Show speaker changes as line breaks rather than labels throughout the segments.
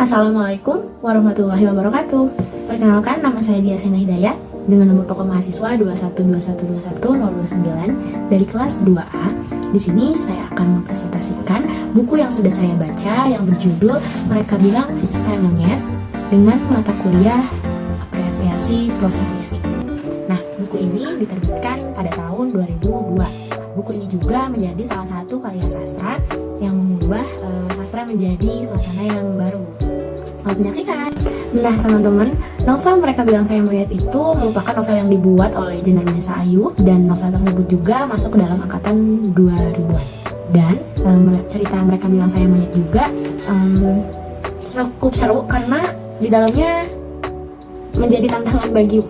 Assalamualaikum warahmatullahi wabarakatuh. Perkenalkan, nama saya Dia Sena Hidayat dengan nomor pokok mahasiswa 21212109 dari kelas 2A. Di sini saya akan mempresentasikan buku yang sudah saya baca yang berjudul Mereka Bilang Saya Monyet dengan mata kuliah Apresiasi Prosa Fiksi. Nah, buku ini diterbitkan pada tahun 2002. Buku ini juga menjadi salah satu karya sastra yang mengubah sastra menjadi suasana yang baru. Selamat menyaksikan. Nah teman-teman, novel Mereka Bilang Saya Monyet itu merupakan novel yang dibuat oleh Jenar Nessa Ayu, dan novel tersebut juga masuk ke dalam angkatan 2000-an. Dan cerita Mereka Bilang Saya Monyet juga cukup seru karena di dalamnya menjadi tantangan bagi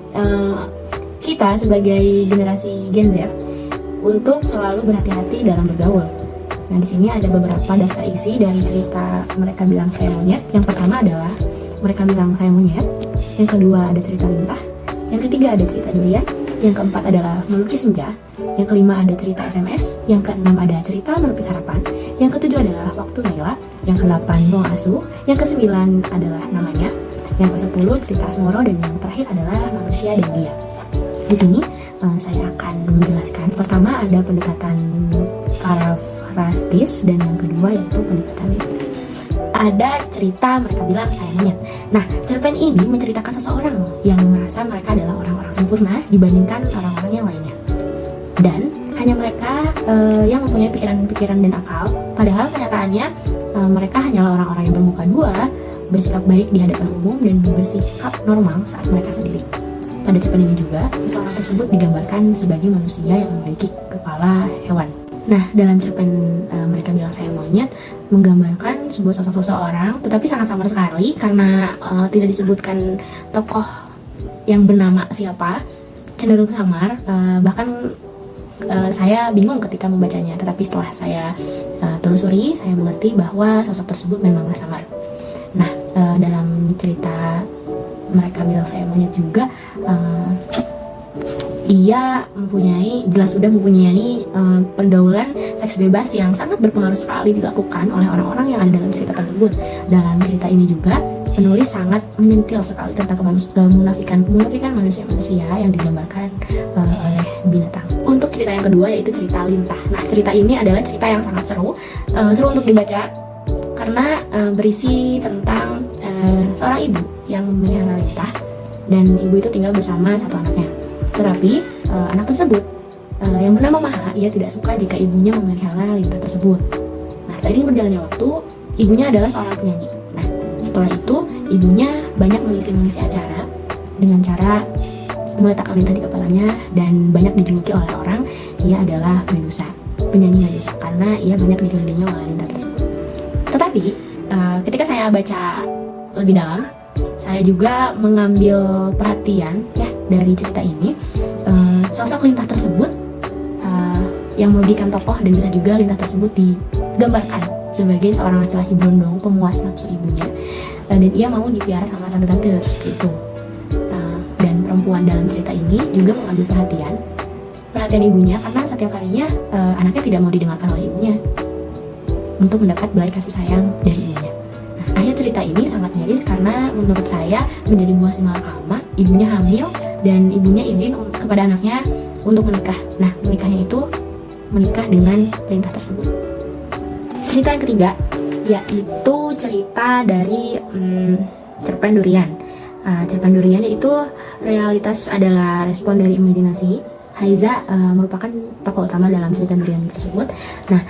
kita sebagai generasi Gen Z untuk selalu berhati-hati dalam bergaul. Nah, di sini ada beberapa daftar isi dari cerita Mereka Bilang Saya Monyet. Yang pertama adalah Mereka Bilang Saya Monyet. Yang kedua ada cerita Lintah. Yang ketiga ada cerita Durian. Yang keempat adalah Melukis Senja. Yang kelima ada cerita SMS. Yang keenam ada cerita Menepis Harapan. Yang ketujuh adalah Waktu Naila. Yang kedelapan Ruang Asuh. Yang kesembilan adalah Namanya. Yang kesepuluh cerita Asmoro. Dan yang terakhir adalah Manusia dan Dia. Di sini saya akan menjelaskan. Pertama ada pendekatan parafrastis, dan yang kedua yaitu pendekatan litis. Ada cerita Mereka Bilang Saya Monyet. Nah, cerpen ini menceritakan seseorang yang merasa mereka adalah orang-orang sempurna dibandingkan orang-orang yang lainnya. Dan hanya mereka yang mempunyai pikiran-pikiran dan akal. Padahal kenyataannya mereka hanyalah orang-orang yang bermuka dua, bersikap baik di hadapan umum, dan bersikap normal saat mereka sendiri. Pada cerpen ini juga, seseorang tersebut digambarkan sebagai manusia yang memiliki kepala hewan. Nah, dalam cerpen Mereka Bilang Saya Monyet menggambarkan sebuah sosok seseorang, tetapi sangat samar sekali karena tidak disebutkan tokoh yang bernama siapa, cenderung samar. Bahkan saya bingung ketika membacanya, tetapi setelah saya telusuri, saya mengerti bahwa sosok tersebut memanglah samar. Nah, dalam cerita Mereka Bilang Saya Monyet juga ia jelas sudah mempunyai pergaulan seks bebas yang sangat berpengaruh sekali dilakukan oleh orang-orang yang ada dalam cerita tersebut. Dalam cerita ini juga penulis sangat menyentil sekali tentang kemunafikan manusia-manusia yang digambarkan oleh binatang. Untuk cerita yang kedua yaitu cerita Lintah. Nah, cerita ini adalah cerita yang sangat seru untuk dibaca karena berisi tentang seorang ibu yang memelihara lintah, dan ibu itu tinggal bersama satu anaknya. Tetapi anak tersebut yang bernama Maha, ia tidak suka jika ibunya memelihara lintah tersebut. Nah, seiring berjalannya waktu, ibunya adalah seorang penyanyi. Nah, setelah itu ibunya banyak mengisi acara dengan cara meletakkan lintah di kepalanya, dan banyak dijuluki oleh orang ia adalah Medusa, penyanyi Medusa, karena ia banyak dikelilingi oleh lintah tersebut. Tetapi ketika saya baca lebih dalam, saya juga mengambil perhatian ya dari cerita ini. Sosok lintah tersebut yang merugikan tokoh, dan bisa juga lintah tersebut digambarkan sebagai seorang laki-laki berondong pemuas nafsu ibunya, dan ia mau dipiara sama tante-tante seperti itu. Dan perempuan dalam cerita ini juga mengambil perhatian ibunya, karena setiap harinya anaknya tidak mau didengarkan oleh ibunya untuk mendapat belas kasih sayang dari ibunya. Akhir cerita ini sangat miris karena menurut saya menjadi buah si malakama. Ibunya hamil dan ibunya izin kepada anaknya untuk menikah. Nah, menikahnya itu menikah dengan lintah tersebut. Cerita yang ketiga yaitu cerita dari cerpen Durian. Cerpen Durian itu realitas adalah respon dari imajinasi. Haiza merupakan tokoh utama dalam cerita Durian tersebut. Nah,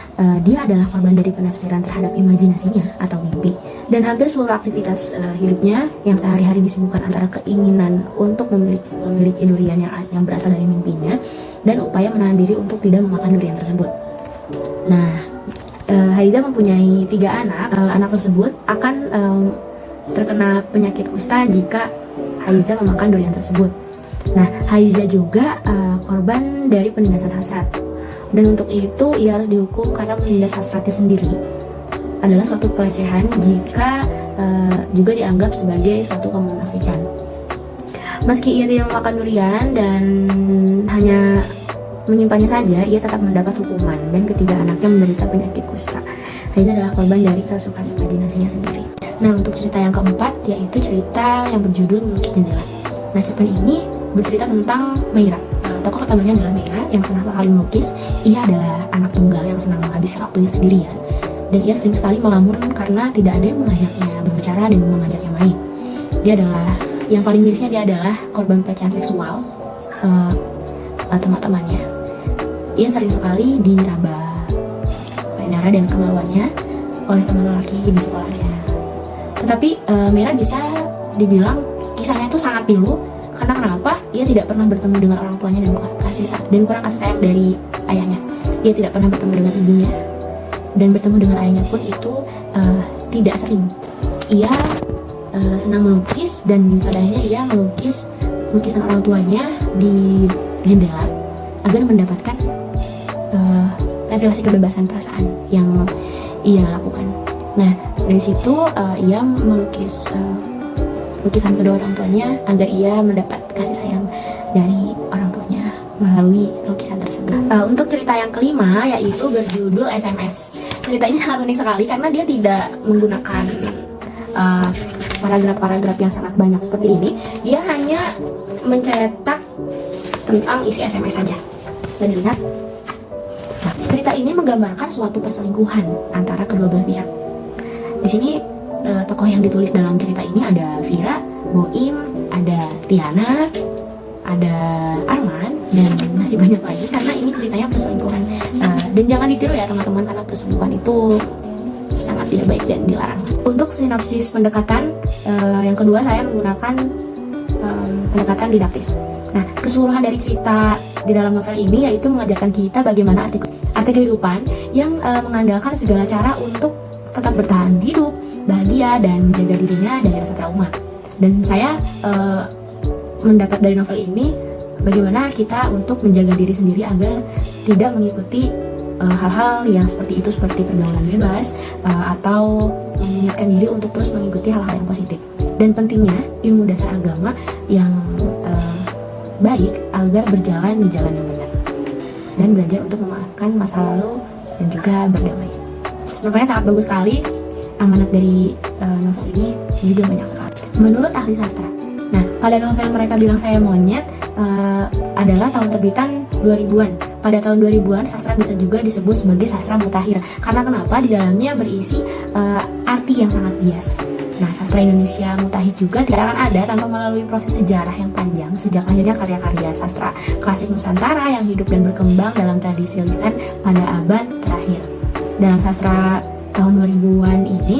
dia adalah korban dari penafsiran terhadap imajinasinya atau mimpi. Dan hampir seluruh aktivitas hidupnya yang sehari-hari disibukkan antara keinginan untuk memiliki durian yang berasal dari mimpinya, dan upaya menahan diri untuk tidak memakan durian tersebut. Nah, Haiza mempunyai 3 anak. Anak tersebut akan terkena penyakit kusta jika Haiza memakan durian tersebut. Nah, Haiza juga korban dari penindasan hasrat, dan untuk itu ia harus dihukum karena menindas hasratnya sendiri adalah suatu pelecehan jika juga dianggap sebagai suatu kemunafikan. Meski ia tidak memakan durian dan hanya menyimpannya saja, ia tetap mendapat hukuman, dan ketiga anaknya menderita penyakit kusta. Haiza adalah korban dari kerasukan imajinasinya sendiri. Nah, untuk cerita yang keempat yaitu cerita yang berjudul Melukis Jendela. Nah, cerpen ini bercerita tentang Meira. Tokoh utamanya adalah Meira yang senang sekali melukis. Ia adalah anak tunggal yang senang menghabiskan waktunya sendirian, dan ia sering sekali melamun karena tidak ada yang mengajaknya berbicara dan mengajaknya main. Dia adalah, yang paling mirisnya, dia adalah korban pelecehan seksual teman-temannya. Ia sering sekali diraba darah dan kemaluannya oleh teman lelaki di sekolahnya. Tetapi Meira bisa dibilang kisahnya itu sangat pilu. Karena kenapa? Ia tidak pernah bertemu dengan orang tuanya dan kurang kasih sayang dari ayahnya. Ia tidak pernah bertemu dengan ibunya, dan bertemu dengan ayahnya pun itu tidak sering. Ia senang melukis, dan pada akhirnya ia melukis lukisan orang tuanya di jendela agar mendapatkan ventilasi kebebasan perasaan yang ia lakukan. Nah, dari situ ia melukis lukisan kedua orang tuanya agar ia mendapat kasih sayang dari orang tuanya melalui lukisan tersebut. Untuk cerita yang kelima yaitu berjudul SMS. Cerita ini sangat unik sekali karena dia tidak menggunakan paragraf-paragraf yang sangat banyak seperti ini. Dia hanya mencetak tentang isi SMS saja. Bisa dilihat. Nah, cerita ini menggambarkan suatu perselingkuhan antara kedua belah pihak. Di sini tokoh yang ditulis dalam cerita ini ada Vira, Boim, ada Tiana, ada Arman, dan masih banyak lagi karena ini ceritanya perselingkuhan. Dan jangan ditiru ya teman-teman, karena perselingkuhan itu sangat tidak baik dan dilarang. Untuk sinopsis pendekatan yang kedua, saya menggunakan pendekatan didaktis. Nah, keseluruhan dari cerita di dalam novel ini yaitu mengajarkan kita bagaimana arti kehidupan yang mengandalkan segala cara untuk tetap bertahan hidup, bahagia, dan menjaga dirinya dari rasa trauma. Dan saya mendapat dari novel ini bagaimana kita untuk menjaga diri sendiri agar tidak mengikuti hal-hal yang seperti itu, seperti pergaulan bebas atau mengingatkan diri untuk terus mengikuti hal-hal yang positif. Dan pentingnya ilmu dasar agama yang baik agar berjalan di jalan yang benar, dan belajar untuk memaafkan masa lalu dan juga berdamai. Novelnya sangat bagus sekali. Amanat dari novel ini juga banyak sekali menurut ahli sastra. Nah, pada novel Mereka Bilang Saya Monyet adalah tahun terbitan 2000-an. Pada tahun 2000-an sastra bisa juga disebut sebagai sastra mutakhir. Karena kenapa? Di dalamnya berisi arti yang sangat bias. Nah, sastra Indonesia mutakhir juga tidak akan ada tanpa melalui proses sejarah yang panjang sejak lahirnya karya-karya sastra klasik Nusantara yang hidup dan berkembang dalam tradisi lisan pada abad terakhir. Dalam sastra tahun 2000-an ini,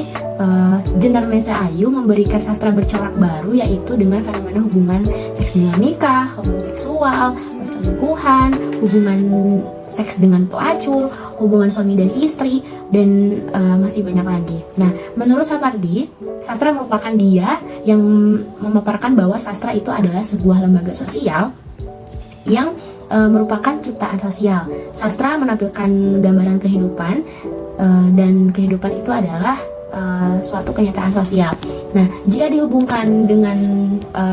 Jenderal Mesa Ayu memberikan sastra bercorak baru, yaitu dengan fenomena hubungan seks dinamika, homoseksual, perselingkuhan, hubungan seks dengan pelacur, hubungan suami dan istri, dan masih banyak lagi. Nah, menurut Sapardi, sastra merupakan dia yang memaparkan bahwa sastra itu adalah sebuah lembaga sosial yang merupakan ciptaan sosial. Sastra menampilkan gambaran kehidupan, dan kehidupan itu adalah suatu kenyataan sosial. Nah, jika dihubungkan dengan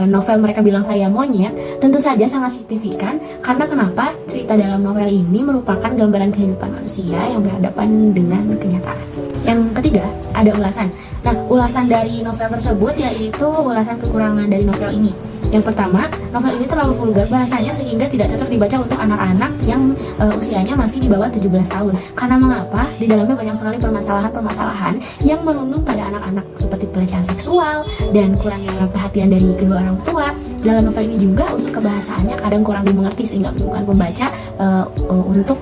novel Mereka Bilang Saya Monyet, tentu saja sangat signifikan. Karena kenapa? Cerita dalam novel ini merupakan gambaran kehidupan manusia yang berhadapan dengan kenyataan. Yang ketiga, ada ulasan. Nah, ulasan dari novel tersebut yaitu ulasan kekurangan dari novel ini. Yang pertama, novel ini terlalu vulgar bahasanya sehingga tidak cocok dibaca untuk anak-anak yang usianya masih di bawah 17 tahun. Karena mengapa? Di dalamnya banyak sekali permasalahan-permasalahan yang merundung pada anak-anak seperti pelecehan seksual dan kurangnya perhatian dari kedua orang tua. Dalam novel ini juga unsur kebahasaannya kadang kurang dimengerti sehingga menyebabkan pembaca untuk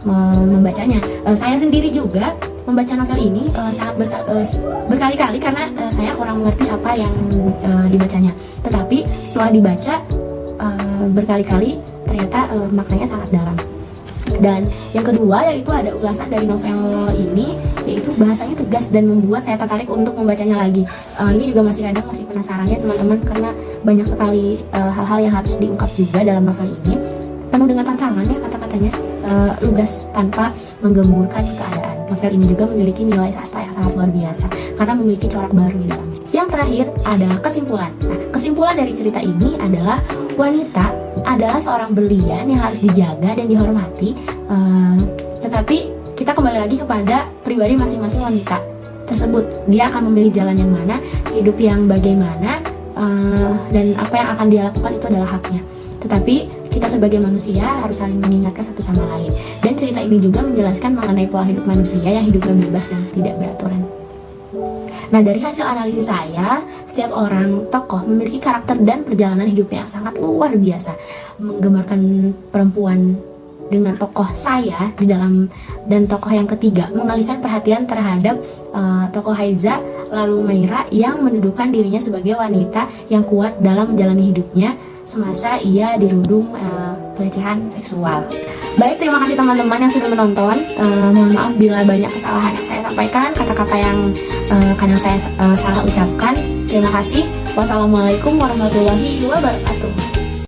membacanya. Saya sendiri juga membaca novel ini sangat berkali-kali karena saya kurang mengerti apa yang dibacanya. Tetapi setelah dibaca berkali-kali ternyata maknanya sangat dalam. Dan yang kedua yaitu ada ulasan dari novel ini, yaitu bahasanya tegas dan membuat saya tertarik untuk membacanya lagi. Ini juga masih penasaran ya teman-teman, karena banyak sekali hal-hal yang harus diungkap juga dalam novel ini. Penuh dengan tantangan ya kata-katanya, lugas tanpa menggemburkan keadaan. Novel ini juga memiliki nilai sastra yang sangat luar biasa karena memiliki corak baru di dalamnya. Yang terakhir adalah kesimpulan. Nah, kesimpulan dari cerita ini adalah wanita adalah seorang berlian yang harus dijaga dan dihormati. Tetapi kita kembali lagi kepada pribadi masing-masing wanita. tersebut. Dia akan memilih jalan yang mana, hidup yang bagaimana, dan apa yang akan dia lakukan itu adalah haknya. Tetapi kita sebagai manusia harus saling mengingatkan satu sama lain. Dan cerita ini juga menjelaskan mengenai pola hidup manusia yang hidupnya bebas dan tidak beraturan. Nah, dari hasil analisis saya, setiap orang tokoh memiliki karakter dan perjalanan hidupnya yang sangat luar biasa. Menggambarkan perempuan dengan tokoh saya di dalam, dan tokoh yang ketiga mengalihkan perhatian terhadap tokoh Haiza lalu Maira yang mendudukan dirinya sebagai wanita yang kuat dalam menjalani hidupnya semasa ia dirudung pelecehan seksual. Baik, terima kasih teman-teman yang sudah menonton. Mohon maaf bila banyak kesalahan yang saya sampaikan, kata-kata yang kadang saya salah ucapkan. Terima kasih. Wassalamualaikum warahmatullahi wabarakatuh.